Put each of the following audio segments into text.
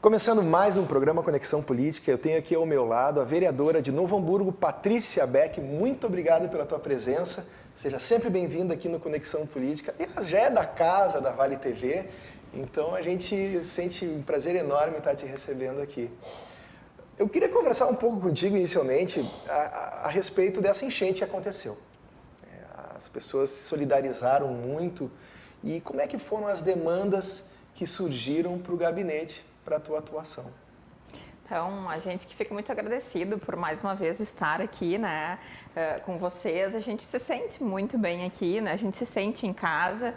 Começando mais um programa Conexão Política, eu tenho aqui ao meu lado a vereadora de Novo Hamburgo, Patrícia Beck. Muito obrigado pela tua presença. Seja sempre bem-vinda aqui no Conexão Política. Ela já é da casa da Vale TV, então a gente sente um prazer enorme estar te recebendo aqui. Eu queria conversar um pouco contigo inicialmente a respeito dessa enchente que aconteceu. As pessoas se solidarizaram muito e como é que foram as demandas que surgiram para o gabinete, para a tua atuação? Então, a gente que fica muito agradecido por mais uma vez estar aqui, né, com vocês. A gente se sente muito bem aqui, né, a gente se sente em casa.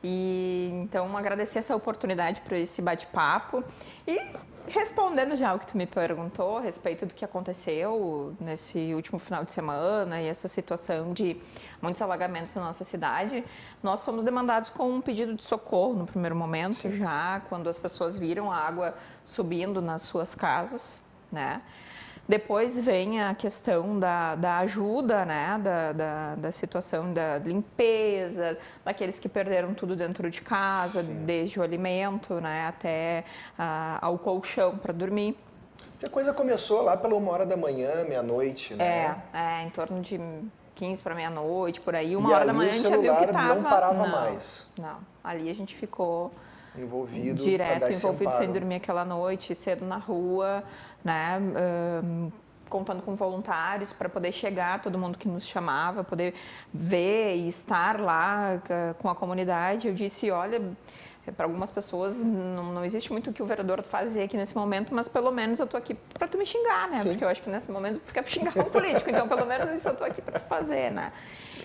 E então, agradecer essa oportunidade para esse bate-papo e respondendo já o que tu me perguntou a respeito do que aconteceu nesse último final de semana e essa situação de muitos alagamentos na nossa cidade, nós fomos demandados com um pedido de socorro no primeiro momento, já quando as pessoas viram a água subindo nas suas casas, né? Depois vem a questão da ajuda, né, da situação da limpeza, daqueles que perderam tudo dentro de casa, desde o alimento, né, até ao colchão para dormir. A coisa começou lá pela 1h da manhã, meia-noite, né? Em torno de 15 para meia-noite, por aí. 1h da manhã a gente já viu que estava... não parava mais. Não, ali a gente ficou... envolvido sem dormir aquela noite, cedo na rua, né, contando com voluntários para poder chegar, todo mundo que nos chamava, poder ver e estar lá com a comunidade. Eu disse, olha, para algumas pessoas não existe muito o que o vereador fazer aqui nesse momento, mas pelo menos eu estou aqui para tu me xingar, né? Sim. Porque eu acho que nesse momento tu quer xingar um político, então pelo menos isso eu estou aqui para fazer, né?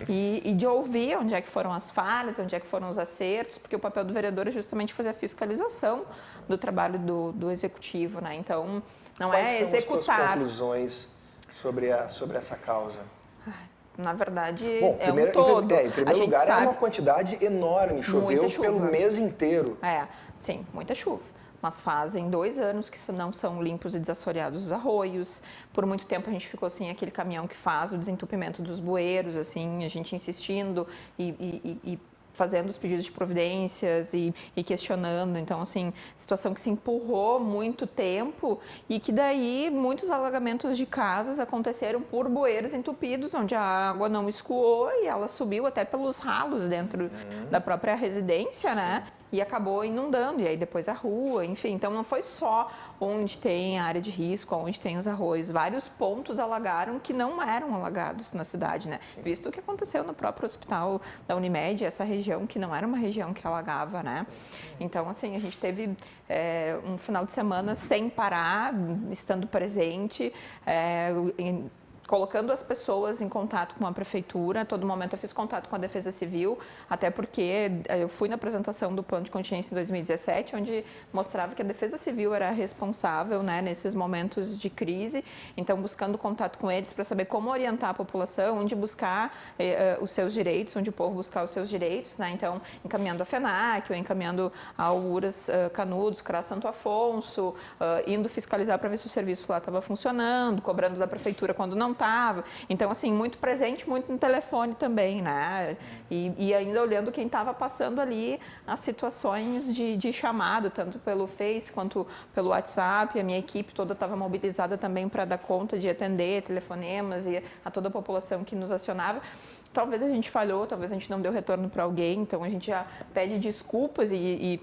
E de ouvir onde é que foram as falhas, onde é que foram os acertos, porque o papel do vereador é justamente fazer a fiscalização do trabalho do executivo, né? Então, não é executar. Quais são as tuas conclusões sobre essa causa? Na verdade, primeiro, um todo. Em primeiro lugar, é uma quantidade enorme, choveu pelo mês inteiro. Sim, muita chuva. Mas fazem 2 anos que não são limpos e desassoreados os arroios. Por muito tempo a gente ficou sem aquele caminhão que faz o desentupimento dos bueiros, assim, a gente insistindo e fazendo os pedidos de providências e questionando. Então, assim, situação que se empurrou muito tempo e que daí muitos alagamentos de casas aconteceram por bueiros entupidos, onde a água não escoou e ela subiu até pelos ralos dentro da própria residência, né? E acabou inundando, e aí depois a rua, enfim. Então, não foi só onde tem a área de risco, onde tem os arroios. Vários pontos alagaram que não eram alagados na cidade, né? Sim. Visto o que aconteceu no próprio hospital da Unimed, essa região que não era uma região que alagava, né? Então, assim, a gente teve um final de semana sem parar, estando presente, colocando as pessoas em contato com a prefeitura. A todo momento eu fiz contato com a Defesa Civil, até porque eu fui na apresentação do plano de contingência em 2017, onde mostrava que a Defesa Civil era responsável, né, nesses momentos de crise. Então, buscando contato com eles para saber como orientar a população, onde buscar os seus direitos, onde o povo buscar os seus direitos, né? Então, encaminhando a FENAC, ou encaminhando a URAS Canudos, CRA Santo Afonso, indo fiscalizar para ver se o serviço lá estava funcionando, cobrando da prefeitura quando não estava. Então, assim, muito presente, muito no telefone também, né? E ainda olhando quem estava passando ali as situações de chamado, tanto pelo Face quanto pelo WhatsApp. A minha equipe toda estava mobilizada também para dar conta de atender telefonemas e a toda a população que nos acionava. Talvez a gente falhou, talvez a gente não deu retorno para alguém, então a gente já pede desculpas e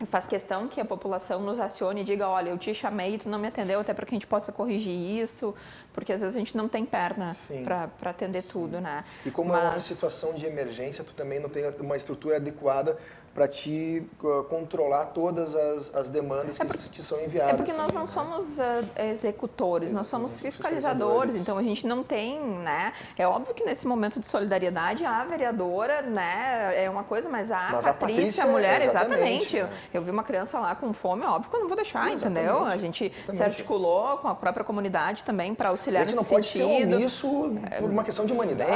faz questão que a população nos acione e diga, olha, eu te chamei e tu não me atendeu, até para que a gente possa corrigir isso, porque às vezes a gente não tem perna para atender tudo, né? E como é uma situação de emergência, tu também não tem uma estrutura adequada para te controlar todas as demandas que são enviadas. É porque nós não somos executores, nós somos fiscalizadores, então a gente não tem, né? É óbvio que nesse momento de solidariedade a vereadora, né, é uma coisa, mas a Patrícia, a mulher, exatamente. Eu vi uma criança lá com fome, óbvio que eu não vou deixar, entendeu? A gente se articulou com a própria comunidade também para auxiliar nesse sentido. A gente não pode ser omisso por uma questão de humanidade.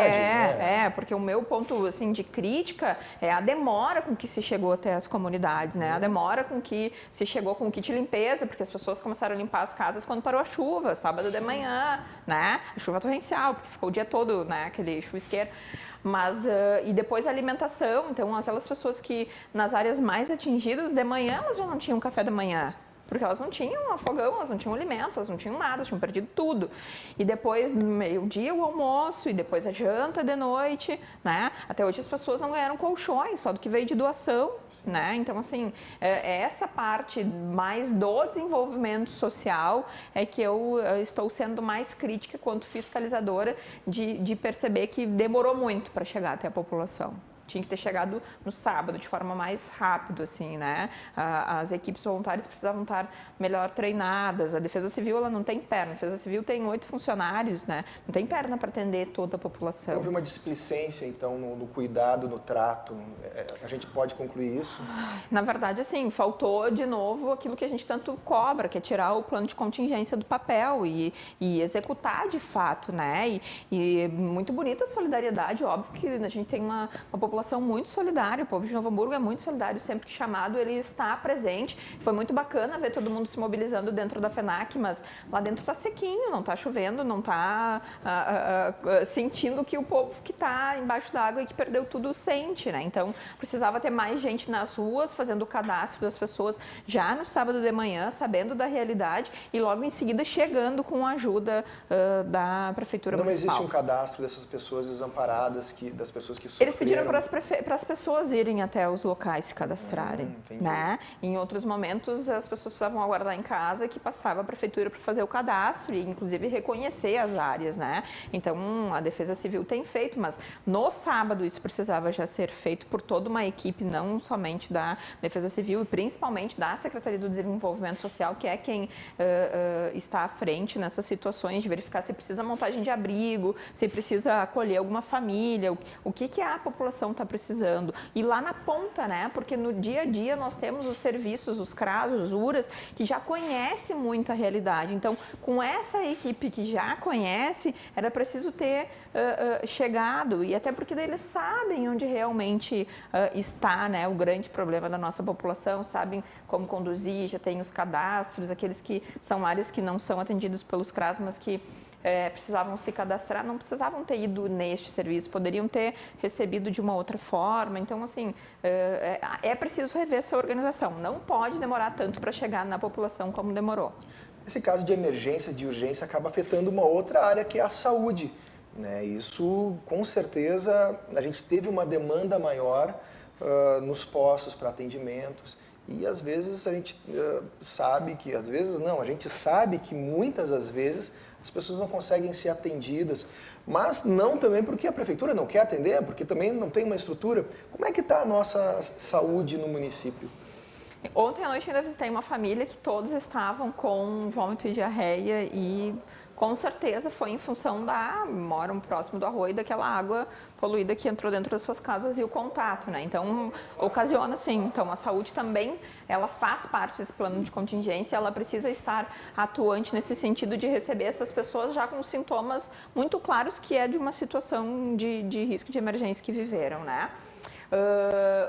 Porque o meu ponto, assim, de crítica é a demora com que se chegou até as comunidades, né? A demora com que se chegou com o kit de limpeza, porque as pessoas começaram a limpar as casas quando parou a chuva, sábado de manhã, né? A chuva torrencial, porque ficou o dia todo, né? Aquele chuvisqueiro. Mas, e depois a alimentação, então aquelas pessoas que nas áreas mais atingidas de manhã, elas já não tinham café da manhã. porque elas não tinham fogão, elas não tinham alimento, elas não tinham nada, elas tinham perdido tudo. E depois, no meio-dia, o almoço, e depois a janta de noite, né? Até hoje as pessoas não ganharam colchões, só do que veio de doação, né? Então, assim, essa parte mais do desenvolvimento social é que eu estou sendo mais crítica quanto fiscalizadora de perceber que demorou muito para chegar até a população. Tinha que ter chegado no sábado, de forma mais rápida, assim, né? As equipes voluntárias precisavam estar melhor treinadas. A Defesa Civil, ela não tem perna. A Defesa Civil tem 8 funcionários, né? Não tem perna para atender toda a população. Houve uma displicência, então, no cuidado, no trato. A gente pode concluir isso? Na verdade, assim, faltou de novo aquilo que a gente tanto cobra, que é tirar o plano de contingência do papel e executar de fato, né? E muito bonita a solidariedade, óbvio que a gente tem uma população muito solidária, o povo de Novo Hamburgo é muito solidário, sempre que chamado ele está presente. Foi muito bacana ver todo mundo se mobilizando dentro da FENAC, mas lá dentro está sequinho, não está chovendo, não está sentindo que o povo que está embaixo d'água e que perdeu tudo sente, né? Então, precisava ter mais gente nas ruas, fazendo o cadastro das pessoas já no sábado de manhã, sabendo da realidade e logo em seguida chegando com a ajuda da Prefeitura Municipal. Não existe um cadastro dessas pessoas desamparadas, das pessoas que sofreram? Eles pediram para as pessoas irem até os locais se cadastrarem, né? Em outros momentos, as pessoas precisavam aguardar em casa que passava a Prefeitura para fazer o cadastro e, inclusive, reconhecer as áreas, né? Então, a Defesa Civil tem feito, mas no sábado isso precisava já ser feito por toda uma equipe, não somente da Defesa Civil e principalmente da Secretaria do Desenvolvimento Social, que é quem está à frente nessas situações de verificar se precisa montagem de abrigo, se precisa acolher alguma família, o que a população está precisando. E lá na ponta, né? Porque no dia a dia nós temos os serviços, os CRAS, os URAS, que já conhecem muito a realidade. Então, com essa equipe que já conhece, era preciso ter chegado, e até porque daí eles sabem onde realmente está, né, o grande problema da nossa população, sabem como conduzir, já tem os cadastros, aqueles que são áreas que não são atendidos pelos CRAS, mas que precisavam se cadastrar, não precisavam ter ido neste serviço, poderiam ter recebido de uma outra forma. Então, assim, é preciso rever essa organização. Não pode demorar tanto para chegar na população como demorou. Esse caso de emergência, de urgência, acaba afetando uma outra área que é a saúde, né? Isso, com certeza, a gente teve uma demanda maior nos postos para atendimentos. E às vezes a gente sabe que, às vezes não, a gente sabe que muitas das vezes as pessoas não conseguem ser atendidas, mas não também porque a prefeitura não quer atender, porque também não tem uma estrutura. Como é que está a nossa saúde no município? Ontem à noite ainda visitei uma família que todos estavam com vômito e diarreia e com certeza foi em função moram próximo do arroio, daquela água poluída que entrou dentro das suas casas e o contato, né? Então, ocasiona sim. Então, a saúde também, ela faz parte desse plano de contingência, ela precisa estar atuante nesse sentido de receber essas pessoas já com sintomas muito claros que é de uma situação de risco de emergência que viveram, né?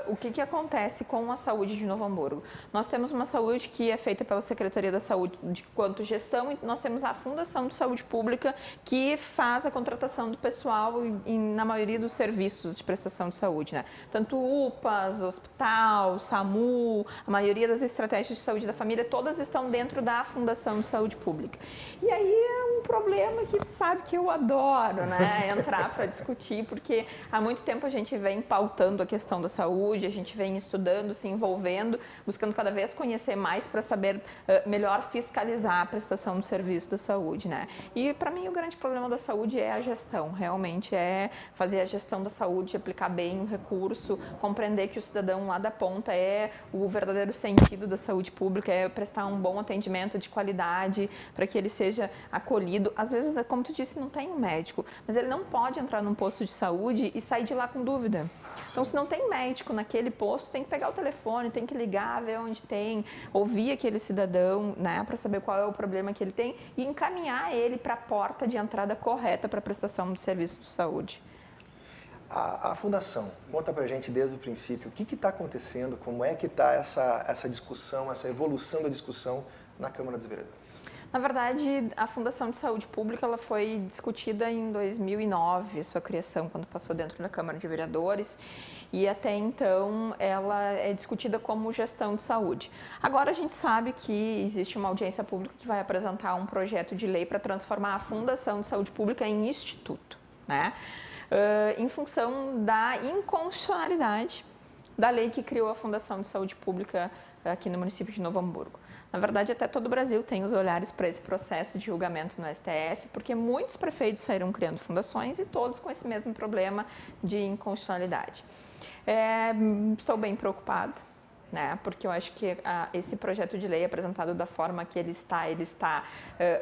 O que acontece com a saúde de Novo Hamburgo? Nós temos uma saúde que é feita pela Secretaria da Saúde quanto gestão e nós temos a Fundação de Saúde Pública que faz a contratação do pessoal na maioria dos serviços de prestação de saúde, né? Tanto UPAs, hospital, SAMU, a maioria das estratégias de saúde da família, todas estão dentro da Fundação de Saúde Pública. E aí é um problema que tu sabe que eu adoro, né? Entrar para discutir, porque há muito tempo a gente vem pautando a questão da saúde, a gente vem estudando, se envolvendo, buscando cada vez conhecer mais para saber melhor fiscalizar a prestação do serviço da saúde, né? E para mim o grande problema da saúde é a gestão, realmente é fazer a gestão da saúde, aplicar bem o recurso, compreender que o cidadão lá da ponta é o verdadeiro sentido da saúde pública, é prestar um bom atendimento de qualidade para que ele seja acolhido. Às vezes, como tu disse, não tem um médico, mas ele não pode entrar num posto de saúde e sair de lá com dúvida. Então, se não tem médico naquele posto, tem que pegar o telefone, tem que ligar, ver onde tem, ouvir aquele cidadão, né, para saber qual é o problema que ele tem e encaminhar ele para a porta de entrada correta para a prestação de serviço de saúde. A Fundação, conta para a gente desde o princípio, o que está acontecendo, como é que está essa discussão, essa evolução da discussão na Câmara dos Vereadores? Na verdade, a Fundação de Saúde Pública ela foi discutida em 2009, sua criação, quando passou dentro da Câmara de Vereadores, e até então ela é discutida como gestão de saúde. Agora a gente sabe que existe uma audiência pública que vai apresentar um projeto de lei para transformar a Fundação de Saúde Pública em instituto, né? Em função da inconstitucionalidade da lei que criou a Fundação de Saúde Pública aqui no município de Novo Hamburgo. Na verdade, até todo o Brasil tem os olhares para esse processo de julgamento no STF, porque muitos prefeitos saíram criando fundações e todos com esse mesmo problema de inconstitucionalidade. Estou bem preocupada, né, porque eu acho que esse projeto de lei apresentado da forma que ele está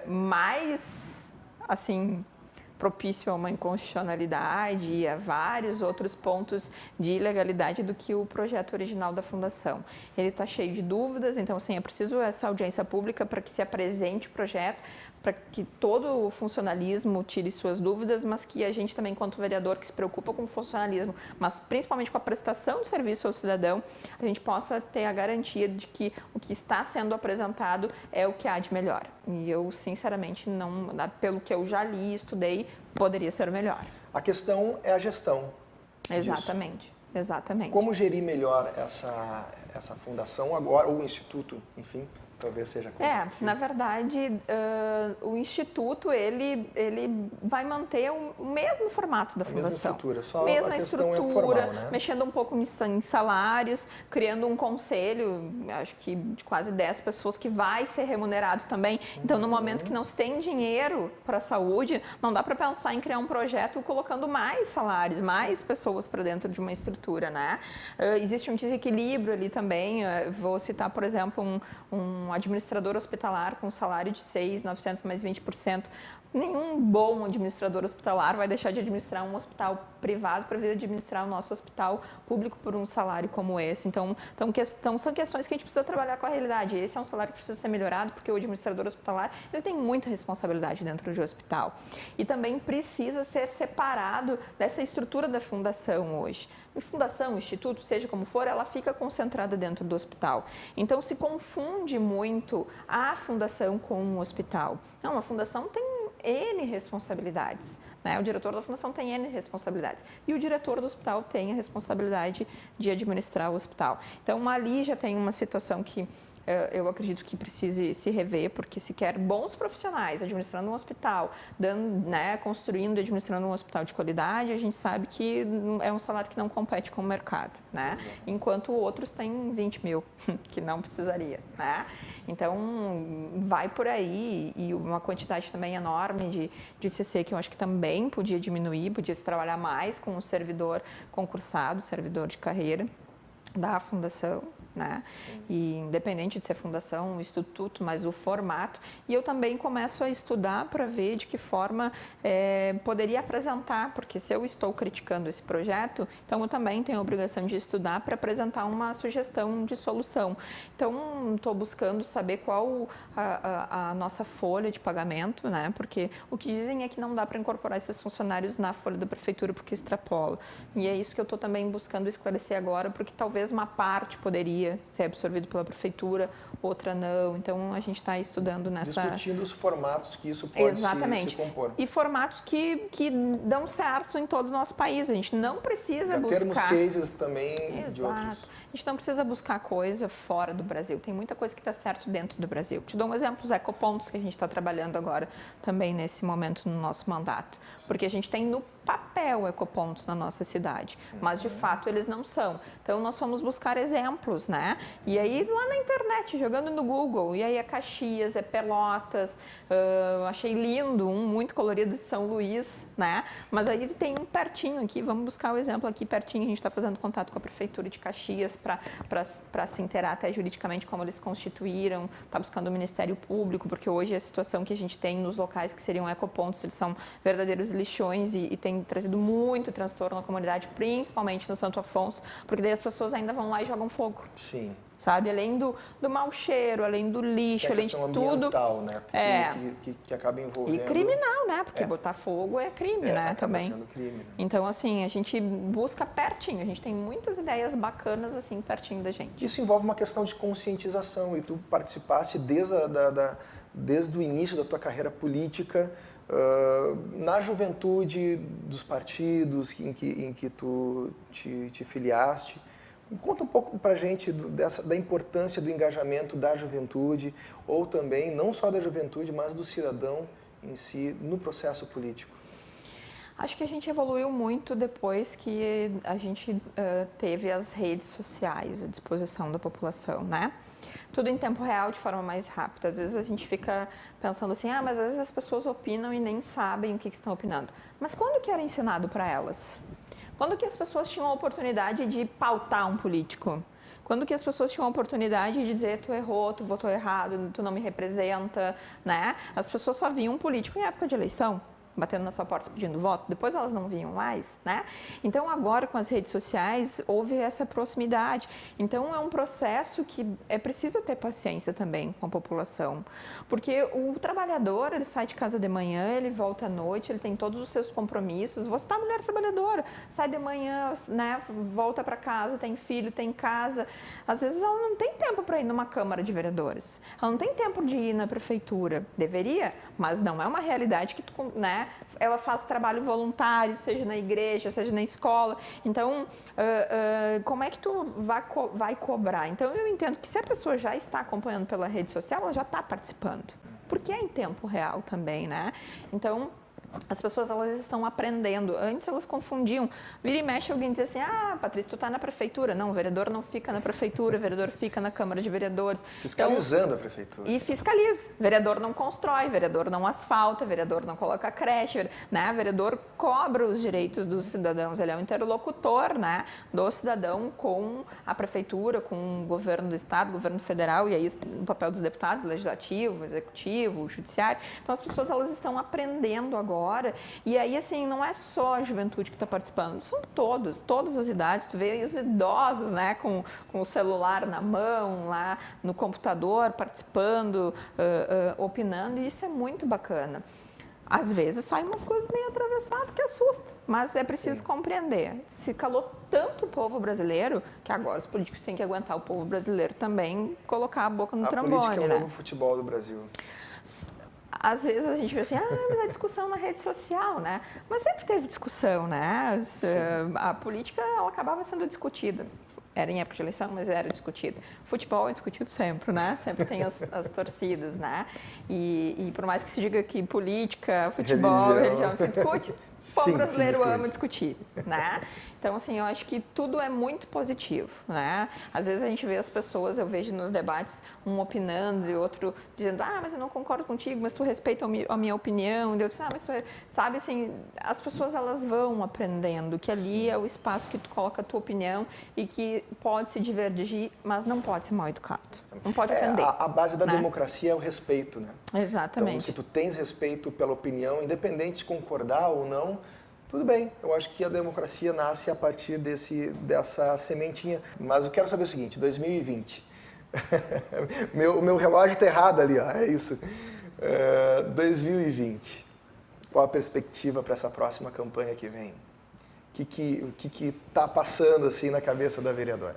mais, assim, propício a uma inconstitucionalidade e a vários outros pontos de ilegalidade do que o projeto original da Fundação. Ele está cheio de dúvidas, então, assim, é preciso essa audiência pública para que se apresente o projeto, para que todo o funcionalismo tire suas dúvidas, mas que a gente também, enquanto vereador que se preocupa com o funcionalismo, mas principalmente com a prestação de serviço ao cidadão, a gente possa ter a garantia de que o que está sendo apresentado é o que há de melhor. E eu, sinceramente, não, pelo que eu já li e estudei, poderia ser melhor. A questão é a gestão. Exatamente, disso. Exatamente. Como gerir melhor essa fundação agora, ou o instituto, enfim? Talvez seja na verdade, o Instituto, ele vai manter o mesmo formato da Fundação. Mesma estrutura, só mesma a questão estrutura, é formal, né? mexendo um pouco em salários, criando um conselho, acho que de quase 10 pessoas, que vai ser remunerado também. Então, no momento que não se tem dinheiro para a saúde, não dá para pensar em criar um projeto colocando mais salários, mais pessoas para dentro de uma estrutura, né? Existe um desequilíbrio ali também. Vou citar, por exemplo, um administrador hospitalar com salário de 6.900 mais 20%. Nenhum bom administrador hospitalar vai deixar de administrar um hospital privado para vir administrar o nosso hospital público por um salário como esse. Então são questões que a gente precisa trabalhar com a realidade. Esse é um salário que precisa ser melhorado, porque o administrador hospitalar ele tem muita responsabilidade dentro de hospital. E também precisa ser separado dessa estrutura da fundação hoje. A fundação, instituto, seja como for, ela fica concentrada dentro do hospital. Então se confunde muito a fundação com o hospital. Não, a fundação tem N responsabilidades, né? O diretor da fundação tem N responsabilidades e o diretor do hospital tem a responsabilidade de administrar o hospital. Então, ali já tem uma situação que eu acredito que precise se rever, porque se quer bons profissionais administrando um hospital, construindo e administrando um hospital de qualidade, a gente sabe que é um salário que não compete com o mercado, né? Enquanto outros têm 20 mil, que não precisaria, né? Então, vai por aí, e uma quantidade também enorme de CC que eu acho que também podia diminuir, podia se trabalhar mais com o servidor concursado, servidor de carreira da fundação, né? E independente de ser fundação, instituto, mas o formato. E eu também começo a estudar para ver de que forma poderia apresentar, porque se eu estou criticando esse projeto, então eu também tenho a obrigação de estudar para apresentar uma sugestão de solução. Então, estou buscando saber qual a nossa folha de pagamento, né? Porque o que dizem é que não dá para incorporar esses funcionários na folha da prefeitura porque extrapola. E é isso que eu estou também buscando esclarecer agora, porque talvez uma parte poderia ser absorvido pela prefeitura, outra não. Então, a gente está estudando nessa... Discutindo os formatos que isso pode se compor. E formatos que dão certo em todo o nosso país. A gente não precisa buscar... termos cases também de outros. A gente não precisa buscar coisa fora do Brasil. Tem muita coisa que está certo dentro do Brasil. Te dou um exemplo, os ecopontos que a gente está trabalhando agora também nesse momento no nosso mandato. Porque a gente tem no papel ecopontos na nossa cidade, mas de fato eles não são. Então nós fomos buscar exemplos, né? E aí lá na internet, jogando no Google, e aí é Caxias, é Pelotas, achei lindo, um muito colorido de São Luís, né? Mas aí tem um pertinho aqui, vamos buscar o exemplo aqui pertinho, a gente está fazendo contato com a Prefeitura de Caxias para se inteirar até juridicamente como eles constituíram, está buscando o Ministério Público, porque hoje a situação que a gente tem nos locais que seriam ecopontos, eles são verdadeiros lixões e tem trazido muito transtorno na comunidade, principalmente no Santo Afonso, porque daí as pessoas ainda vão lá e jogam fogo. Sim. Sabe? Além do mau cheiro, além do lixo, além de tudo. Né? Que acaba envolvendo. E criminal, né? Porque botar fogo é crime, né? Também. Sendo crime, né? Então, assim, a gente busca pertinho. A gente tem muitas ideias bacanas, assim, pertinho da gente. Isso envolve uma questão de conscientização. E tu participaste desde desde o início da tua carreira política, na juventude dos partidos em que tu te filiaste. Conta um pouco para a gente da importância do engajamento da juventude, ou também, não só da juventude, mas do cidadão em si, no processo político. Acho que a gente evoluiu muito depois que a gente teve as redes sociais à disposição da população, né? Tudo em tempo real, de forma mais rápida. Às vezes a gente fica pensando assim, mas às vezes as pessoas opinam e nem sabem o que estão opinando. Mas quando que era ensinado para elas? Quando que as pessoas tinham a oportunidade de pautar um político? Quando que as pessoas tinham a oportunidade de dizer tu errou, tu votou errado, tu não me representa, né? As pessoas só viam um político em época de eleição, batendo na sua porta pedindo voto, depois elas não vinham mais, né? Então agora com as redes sociais houve essa proximidade. Então é um processo que é preciso ter paciência também com a população, porque o trabalhador, ele sai de casa de manhã, ele volta à noite, ele tem todos os seus compromissos. Você tá mulher trabalhadora, sai de manhã, né, volta para casa, tem filho, tem casa. Às vezes ela não tem tempo para ir numa Câmara de Vereadores, ela não tem tempo de ir na prefeitura. Deveria, mas não é uma realidade que tu, né? Ela faz trabalho voluntário, seja na igreja, seja na escola. Então, como é que tu vai cobrar? Então, eu entendo que se a pessoa já está acompanhando pela rede social, ela já está participando. Porque é em tempo real também, né? Então, as pessoas, elas estão aprendendo. Antes elas confundiam. Vira e mexe, alguém dizia assim, Patrícia, tu está na prefeitura. Não, o vereador não fica na prefeitura, o vereador fica na Câmara de Vereadores. Fiscalizando então, a prefeitura. E fiscaliza. Vereador não constrói, vereador não asfalta, vereador não coloca creche, né? Vereador cobra os direitos dos cidadãos. Ele é um interlocutor, né, do cidadão com a prefeitura, com o governo do estado, governo federal, e aí o papel dos deputados, legislativo, executivo, judiciário. Então as pessoas, elas estão aprendendo agora. E aí, assim, não é só a juventude que está participando, são todas as idades. Tu vê aí os idosos, né, com o celular na mão, lá no computador, participando, opinando, e isso é muito bacana. Às vezes saem umas coisas meio atravessadas que assusta, mas é preciso compreender. Se calou tanto o povo brasileiro que agora os políticos têm que aguentar o povo brasileiro também colocar a boca no trombone, né? A política é o novo futebol do Brasil. Às vezes a gente vê assim, mas a discussão na rede social, né? Mas sempre teve discussão, né? A política, ela acabava sendo discutida. Era em época de eleição, mas era discutido. Futebol é discutido sempre, né? Sempre tem as torcidas, né? E por mais que se diga que política, futebol, religião se discute, o povo brasileiro ama discutir, né? Então, assim, eu acho que tudo é muito positivo, né? Às vezes a gente vê as pessoas, eu vejo nos debates, um opinando e outro dizendo, mas eu não concordo contigo, mas tu respeita a minha opinião. E eu disse, mas tu... Sabe, assim, as pessoas, elas vão aprendendo que ali é o espaço que tu coloca a tua opinião e que pode se divergir, mas não pode ser mal educado. Não pode ofender. A base da democracia é o respeito, né? Exatamente. Então, se tu tens respeito pela opinião, independente de concordar ou não, tudo bem. Eu acho que a democracia nasce a partir dessa sementinha. Mas eu quero saber o seguinte, 2020. O meu relógio está errado ali, ó, é isso. 2020. Qual a perspectiva para essa próxima campanha que vem? O que está passando assim na cabeça da vereadora?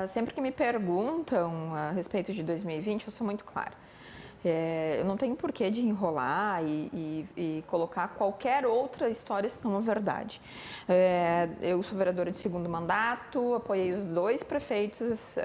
Sempre que me perguntam a respeito de 2020, eu sou muito clara. Eu não tenho porquê de enrolar e colocar qualquer outra história senão a verdade. Eu sou vereadora de segundo mandato, apoiei os 2 prefeitos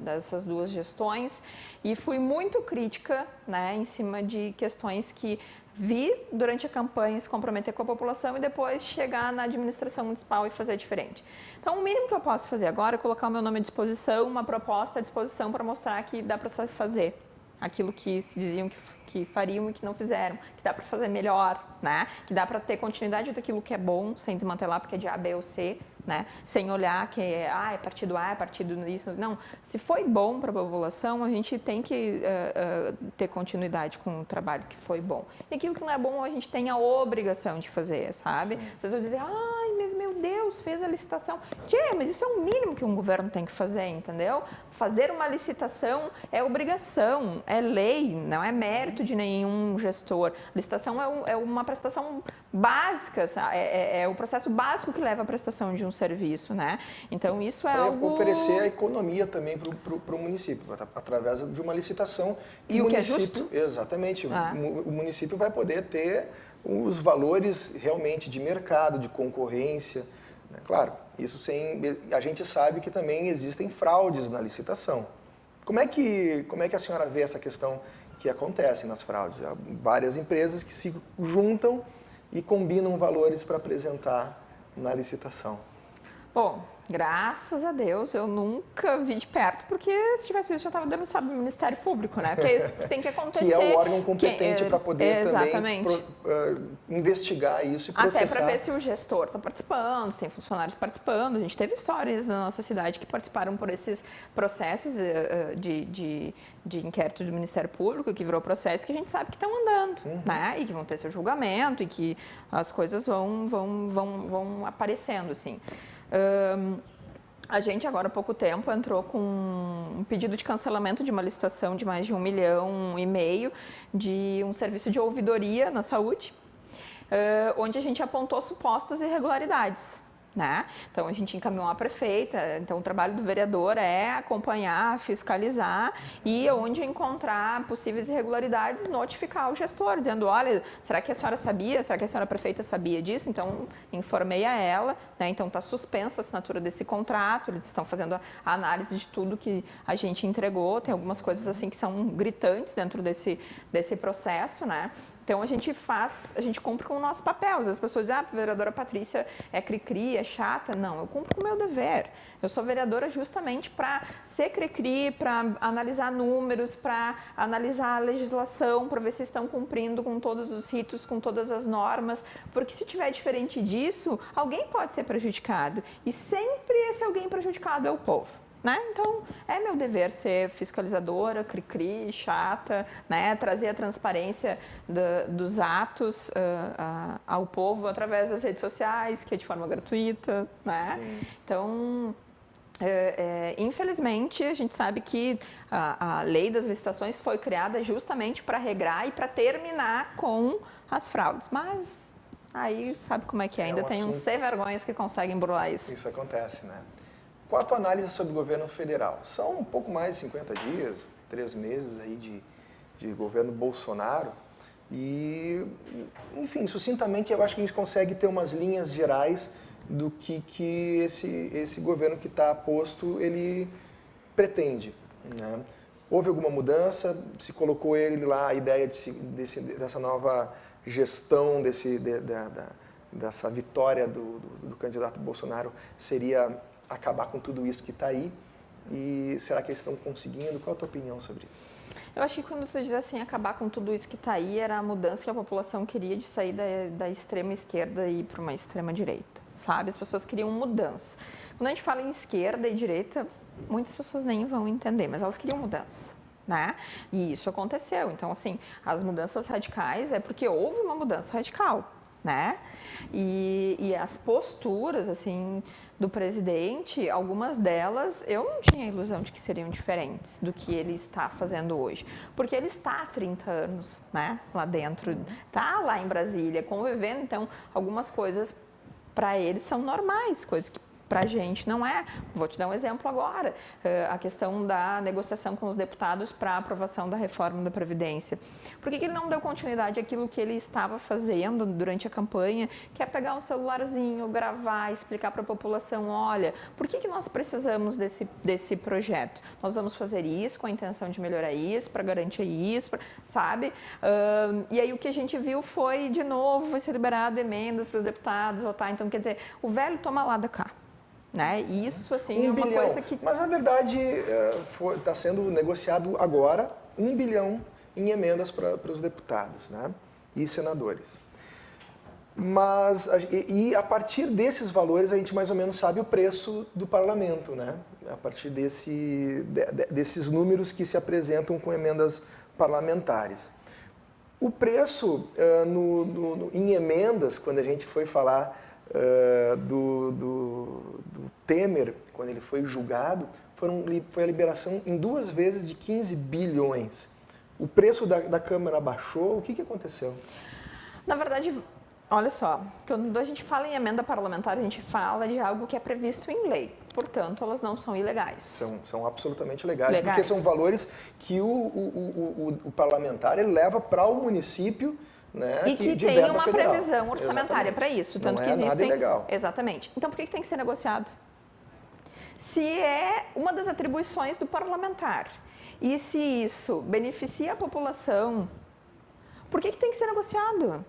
dessas 2 gestões e fui muito crítica, né, em cima de questões que vi durante a campanha se comprometer com a população e depois chegar na administração municipal e fazer diferente. Então, o mínimo que eu posso fazer agora é colocar o meu nome à disposição, uma proposta à disposição para mostrar que dá para fazer aquilo que se diziam que fariam e que não fizeram, que dá para fazer melhor, né? Que dá para ter continuidade daquilo que é bom, sem desmantelar porque é de A, B ou C, né? Sem olhar que é partido A, é partido isso. Não, se foi bom para a população, a gente tem que ter continuidade com o trabalho que foi bom. E aquilo que não é bom, a gente tem a obrigação de fazer, sabe? As pessoas dizem, mas meu meu Deus, fez a licitação. Tchê, mas isso é o mínimo que um governo tem que fazer, entendeu? Fazer uma licitação é obrigação, é lei, não é mérito de nenhum gestor. Licitação é uma prestação básica, é o processo básico que leva à prestação de um serviço, né? Então, isso é algo... Oferecer a economia também para o município, através de uma licitação. E o que é justo? Exatamente. O município vai poder ter os valores realmente de mercado, de concorrência. Né? Claro, isso sem... A gente sabe que também existem fraudes na licitação. Como é que a senhora vê essa questão que acontece nas fraudes? Há várias empresas que se juntam e combinam valores para apresentar na licitação. Bom, graças a Deus eu nunca vi de perto, porque se tivesse visto já estava denunciado no Ministério Público, né? Porque é isso que tem que acontecer. Que é o órgão competente para poder também investigar isso e processar. Até para ver se o gestor está participando, se tem funcionários participando. A gente teve histórias na nossa cidade que participaram por esses processos de inquérito do Ministério Público, que virou processo, que a gente sabe que estão andando, né? E que vão ter seu julgamento e que as coisas vão aparecendo, assim. A gente, agora há pouco tempo, entrou com um pedido de cancelamento de uma licitação de mais de 1,5 milhão de um serviço de ouvidoria na saúde, onde a gente apontou supostas irregularidades. Né? Então, a gente encaminhou à prefeita. Então, o trabalho do vereador é acompanhar, fiscalizar e, onde encontrar possíveis irregularidades, notificar o gestor, dizendo, olha, será que a senhora sabia? Será que a senhora prefeita sabia disso? Então, informei a ela. Né? Então, está suspensa a assinatura desse contrato. Eles estão fazendo a análise de tudo que a gente entregou. Tem algumas coisas assim que são gritantes dentro desse processo, né? Então, a gente cumpre com o nosso papel. As pessoas dizem, a vereadora Patrícia é cri-cri, é chata. Não, eu cumpro com o meu dever. Eu sou vereadora justamente para ser cri-cri, para analisar números, para analisar a legislação, para ver se estão cumprindo com todos os ritos, com todas as normas. Porque se tiver diferente disso, alguém pode ser prejudicado. E sempre esse alguém prejudicado é o povo. Né? Então, é meu dever ser fiscalizadora, cri-cri, chata, né? Trazer a transparência dos atos ao povo através das redes sociais, que é de forma gratuita. Né? Então, infelizmente, a gente sabe que a lei das licitações foi criada justamente para regrar e para terminar com as fraudes. Mas aí sabe como é que é? Ainda tem uns sem-vergonhas que conseguem burlar isso. Isso acontece, né? Qual a tua análise sobre o governo federal? São um pouco mais de 50 dias, 3 meses aí de governo Bolsonaro e, enfim, sucintamente eu acho que a gente consegue ter umas linhas gerais do que esse governo que está posto, ele pretende, né? Houve alguma mudança? Se colocou ele lá, a ideia dessa nova gestão, dessa vitória do candidato Bolsonaro seria acabar com tudo isso que está aí? E será que eles estão conseguindo? Qual a tua opinião sobre isso? Eu acho que quando tu diz assim, acabar com tudo isso que está aí, era a mudança que a população queria de sair da extrema esquerda e ir para uma extrema direita, sabe? As pessoas queriam mudança. Quando a gente fala em esquerda e direita, muitas pessoas nem vão entender, mas elas queriam mudança. Né? E isso aconteceu. Então, assim, as mudanças radicais é porque houve uma mudança radical, né? E as posturas, assim, do presidente, algumas delas, eu não tinha a ilusão de que seriam diferentes do que ele está fazendo hoje. Porque ele está há 30 anos, né, lá dentro, está lá em Brasília, convivendo, então, algumas coisas para ele são normais, coisas que para a gente não é. Vou te dar um exemplo agora, a questão da negociação com os deputados para a aprovação da reforma da Previdência. Por que ele não deu continuidade àquilo que ele estava fazendo durante a campanha, que é pegar um celularzinho, gravar, explicar para a população, olha, por que nós precisamos desse projeto? Nós vamos fazer isso com a intenção de melhorar isso, para garantir isso, sabe? E aí o que a gente viu foi, de novo, vai ser liberado emendas para os deputados votar. Então, quer dizer, o velho toma lá da cá. Né? Isso, assim, é uma coisa que... Mas, na verdade, está sendo negociado agora 1 bilhão em emendas para os deputados, né? E senadores. Mas, e a partir desses valores, a gente mais ou menos sabe o preço do parlamento, né? A partir desses números que se apresentam com emendas parlamentares. O preço em emendas, quando a gente foi falar do Temer, quando ele foi julgado, foi a liberação em 2 vezes de 15 bilhões. O preço da Câmara baixou, o que aconteceu? Na verdade, olha só, quando a gente fala em emenda parlamentar, a gente fala de algo que é previsto em lei. Portanto, elas não são ilegais. São absolutamente legais, porque são valores que o parlamentar ele leva para o município, né, e que tem uma federal. Previsão orçamentária para isso. Tanto não que existem. Nada ilegal. Exatamente. Então, por que tem que ser negociado? Se é uma das atribuições do parlamentar e se isso beneficia a população, por que tem que ser negociado?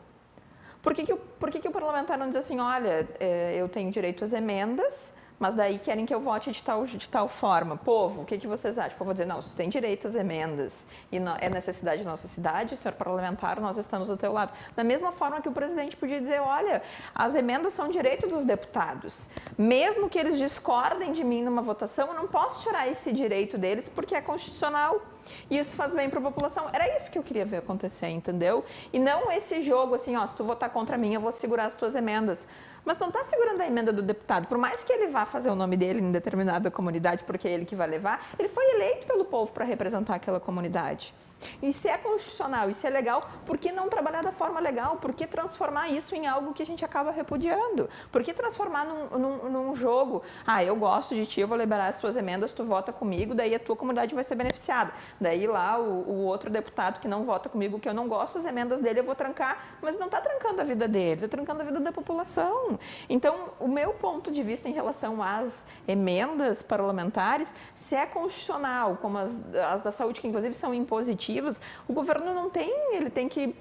Por que o parlamentar não diz assim, olha, eu tenho direito às emendas, mas daí querem que eu vote de tal forma? Povo, o que vocês acham? O povo vai dizer, não, tu tem direito às emendas e é necessidade da nossa cidade, senhor parlamentar, nós estamos do teu lado. Da mesma forma que o presidente podia dizer, olha, as emendas são direito dos deputados. Mesmo que eles discordem de mim numa votação, eu não posso tirar esse direito deles porque é constitucional. E isso faz bem para a população. Era isso que eu queria ver acontecer, entendeu? E não esse jogo assim, ó, se tu votar contra mim, eu vou segurar as tuas emendas. Mas não está segurando a emenda do deputado. Por mais que ele vá fazer o nome dele em determinada comunidade, porque é ele que vai levar, ele foi eleito pelo povo para representar aquela comunidade. E se é constitucional, e se é legal, por que não trabalhar da forma legal? Por que transformar isso em algo que a gente acaba repudiando? Por que transformar num jogo? Ah, eu gosto de ti, eu vou liberar as tuas emendas, tu vota comigo, daí a tua comunidade vai ser beneficiada. Daí lá o outro deputado que não vota comigo, que eu não gosto das emendas dele, eu vou trancar, mas não está trancando a vida dele, está trancando a vida da população. Então, o meu ponto de vista em relação às emendas parlamentares, se é constitucional, como as da saúde, que inclusive são impositivas, o governo não tem, ele tem que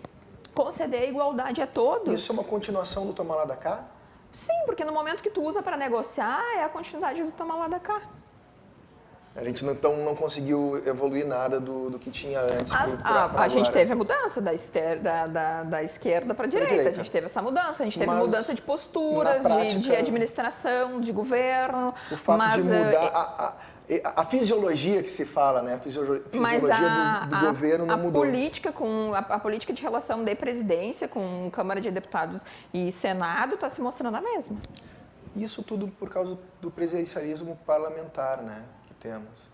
conceder a igualdade a todos. Isso é uma continuação do toma lá da cá? Sim, porque no momento que tu usa para negociar, é a continuidade do toma lá da cá. A gente não conseguiu evoluir nada do que tinha antes. A gente teve a mudança da esquerda para a direita. A gente teve essa mudança, a gente teve mudança de posturas, prática, de administração, de governo. O fato de mudar a fisiologia que se fala, né? A fisiologia do governo não mudou. A política de relação de presidência com Câmara de Deputados e Senado está se mostrando a mesma. Isso tudo por causa do presidencialismo parlamentar, né? Que temos.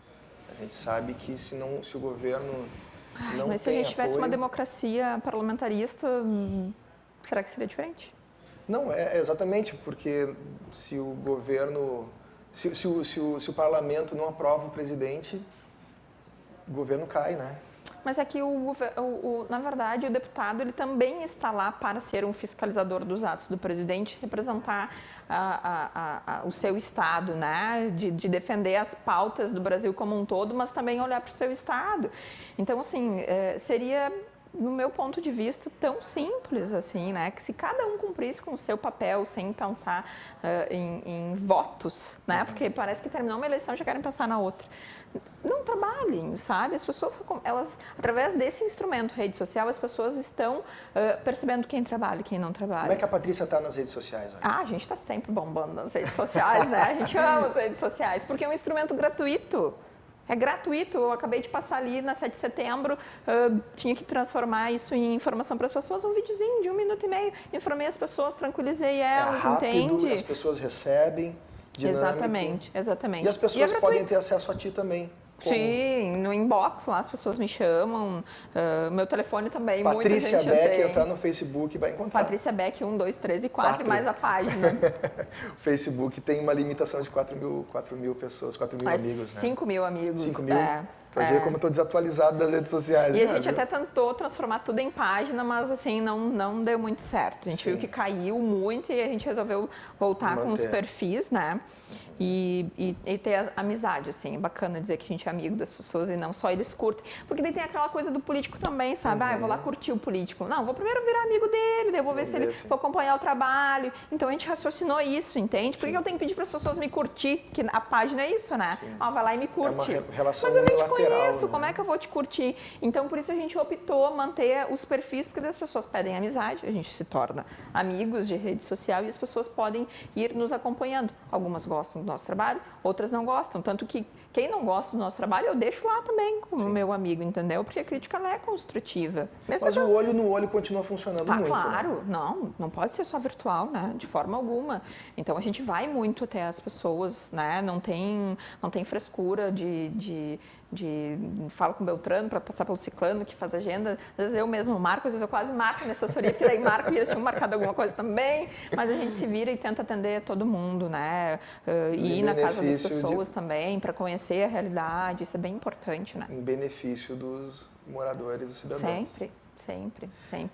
A gente sabe que se o governo não Mas se a gente tivesse uma democracia parlamentarista, será que seria diferente? Não, exatamente, porque se o governo... Se o parlamento não aprova o presidente, o governo cai, né? Mas é que, na verdade, o deputado ele também está lá para ser um fiscalizador dos atos do presidente, representar o seu Estado, né? De defender as pautas do Brasil como um todo, mas também olhar para o seu Estado. Então, assim, seria... no meu ponto de vista, tão simples assim, né? Que se cada um cumprisse com o seu papel, sem pensar em votos, né? Porque parece que terminou uma eleição e já querem pensar na outra. Não trabalhem, sabe? As pessoas, através desse instrumento, rede social, as pessoas estão percebendo quem trabalha e quem não trabalha. Como é que a Patrícia está nas redes sociais? Né? A gente está sempre bombando nas redes sociais, né? A gente ama as redes sociais, porque é um instrumento gratuito. É gratuito, eu acabei de passar ali na 7 de setembro, tinha que transformar isso em informação para as pessoas, um videozinho de 1 minuto e meio, informei as pessoas, tranquilizei elas, rápido, entende? As pessoas recebem, dinâmico. Exatamente. E as pessoas podem ter acesso a ti também. Sim, no inbox lá as pessoas me chamam, meu telefone também, Patrícia muita gente Beck, tem. entrar no Facebook e vai encontrar. Patrícia Beck, 1, 2, 3 e 4 e mais a página. O Facebook tem uma limitação de 4 mil pessoas, 4 mil amigos, né? 5 mil amigos. 5 mil? Pra ver como eu tô desatualizado das redes sociais. E a gente até tentou transformar tudo em página, mas assim, não deu muito certo. A gente viu que caiu muito e a gente resolveu voltar com os perfis, né? E ter a amizade, assim, é bacana dizer que a gente é amigo das pessoas e não só eles curtem. Porque daí tem aquela coisa do político também, sabe? Eu vou lá curtir o político. Não, vou primeiro virar amigo dele, daí eu vou ver se ele vou acompanhar o trabalho. Então a gente raciocinou isso, entende? Por que eu tenho que pedir para as pessoas me curtir? Que a página é isso, né? Vai lá e me curte. É uma relação mas eu nem te conheço, né? como é que eu vou te curtir? Então por isso a gente optou manter os perfis, porque daí as pessoas pedem amizade, a gente se torna amigos de rede social e as pessoas podem ir nos acompanhando. Algumas gostam do nosso trabalho, outras não gostam. Tanto que Quem não gosta do nosso trabalho, eu deixo lá também com o meu amigo, entendeu? Porque a crítica ela é construtiva. Mas o olho no olho continua funcionando muito, claro, né? não pode ser só virtual, né? De forma alguma. Então a gente vai muito até as pessoas, né? Não tem frescura de fala com o Beltrano para passar pelo Ciclano que faz agenda. Às vezes eu mesmo marco, às vezes eu quase marco na assessoria, porque daí marco e eles tinham marcado alguma coisa também. Mas a gente se vira e tenta atender todo mundo, né? E ir na casa das pessoas também, para conhecer a realidade. Isso é bem importante, né? Em benefício dos moradores, dos cidadãos. Sempre.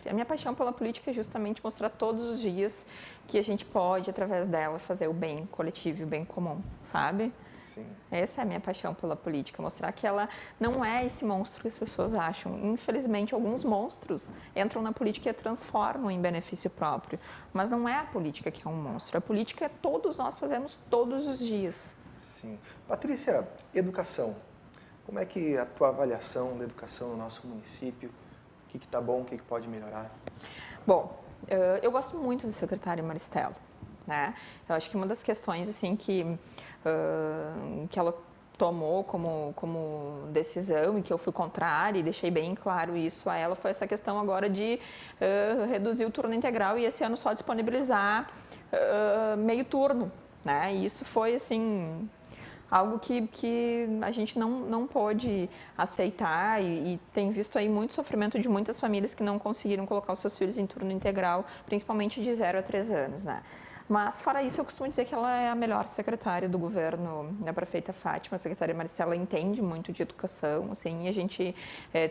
A minha paixão pela política é justamente mostrar todos os dias que a gente pode, através dela, fazer o bem coletivo e o bem comum, sabe? Sim. Essa é a minha paixão pela política, mostrar que ela não é esse monstro que as pessoas acham. Infelizmente, alguns monstros entram na política e a transformam em benefício próprio. Mas não é a política que é um monstro. A política é todos nós fazemos todos os dias. Sim. Patrícia, educação. Como é que a tua avaliação da educação no nosso município? O que está bom, o que pode melhorar? Bom, eu gosto muito da secretária Maristela, né? Eu acho que uma das questões assim que ela tomou como decisão e que eu fui contrária e deixei bem claro isso a ela foi essa questão agora de reduzir o turno integral e esse ano só disponibilizar meio turno, né? E isso foi assim algo que a gente não pôde aceitar e tem visto aí muito sofrimento de muitas famílias que não conseguiram colocar os seus filhos em turno integral, principalmente de 0 a 3 anos, né? Mas, fora isso, eu costumo dizer que ela é a melhor secretária do governo, a prefeita Fátima. A secretária Maristela entende muito de educação, assim, e a gente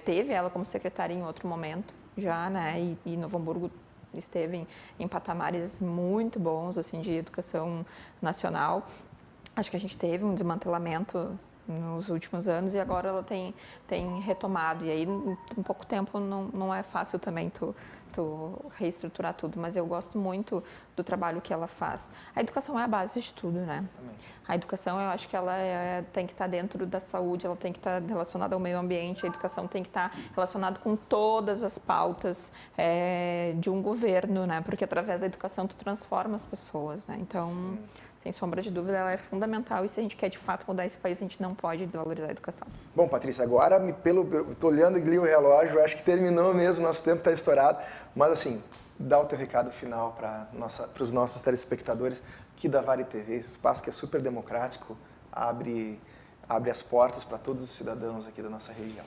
teve ela como secretária em outro momento já, né? E Novo Hamburgo esteve em patamares muito bons, assim, de educação nacional. Acho que a gente teve um desmantelamento nos últimos anos e agora ela tem retomado. E aí, em pouco tempo, não é fácil também tu reestruturar tudo, mas eu gosto muito do trabalho que ela faz. A educação é a base de tudo, né? Também. A educação, eu acho que ela tem que estar dentro da saúde, ela tem que estar relacionada ao meio ambiente, a educação tem que estar relacionada com todas as pautas de um governo, né? Porque através da educação tu transforma as pessoas, né? Então, sim, sem sombra de dúvida, ela é fundamental e se a gente quer de fato mudar esse país, a gente não pode desvalorizar a educação. Bom, Patrícia, agora, estou olhando e li o relógio, acho que terminou mesmo, nosso tempo está estourado, mas assim, dá o teu recado final para os nossos telespectadores aqui da Vale TV, esse espaço que é super democrático, abre as portas para todos os cidadãos aqui da nossa região.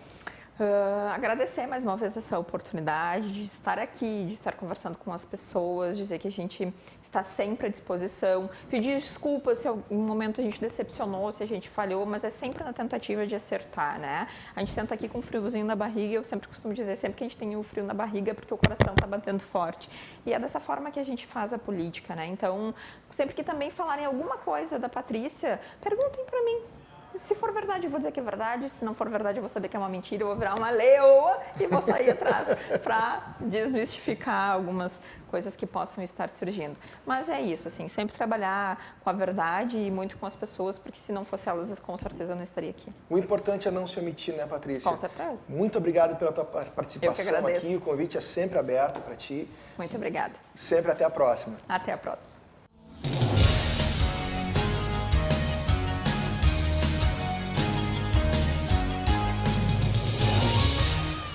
Agradecer mais uma vez essa oportunidade de estar aqui, de estar conversando com as pessoas, dizer que a gente está sempre à disposição, pedir desculpas se em algum momento a gente decepcionou, se a gente falhou, mas é sempre na tentativa de acertar, né? A gente senta aqui com um friozinho na barriga, eu sempre costumo dizer, sempre que a gente tem um frio na barriga é porque o coração está batendo forte. E é dessa forma que a gente faz a política, né? Então, sempre que também falarem alguma coisa da Patrícia, perguntem para mim. Se for verdade, eu vou dizer que é verdade. Se não for verdade, eu vou saber que é uma mentira. Eu vou virar uma leoa e vou sair atrás para desmistificar algumas coisas que possam estar surgindo. Mas é isso, assim, sempre trabalhar com a verdade e muito com as pessoas, porque se não fosse elas, com certeza eu não estaria aqui. O importante é não se omitir, né, Patrícia? Com certeza. Muito obrigado pela tua participação Eu que agradeço. aqui. O convite é sempre aberto para ti. Muito obrigada. Sempre até a próxima. Até a próxima.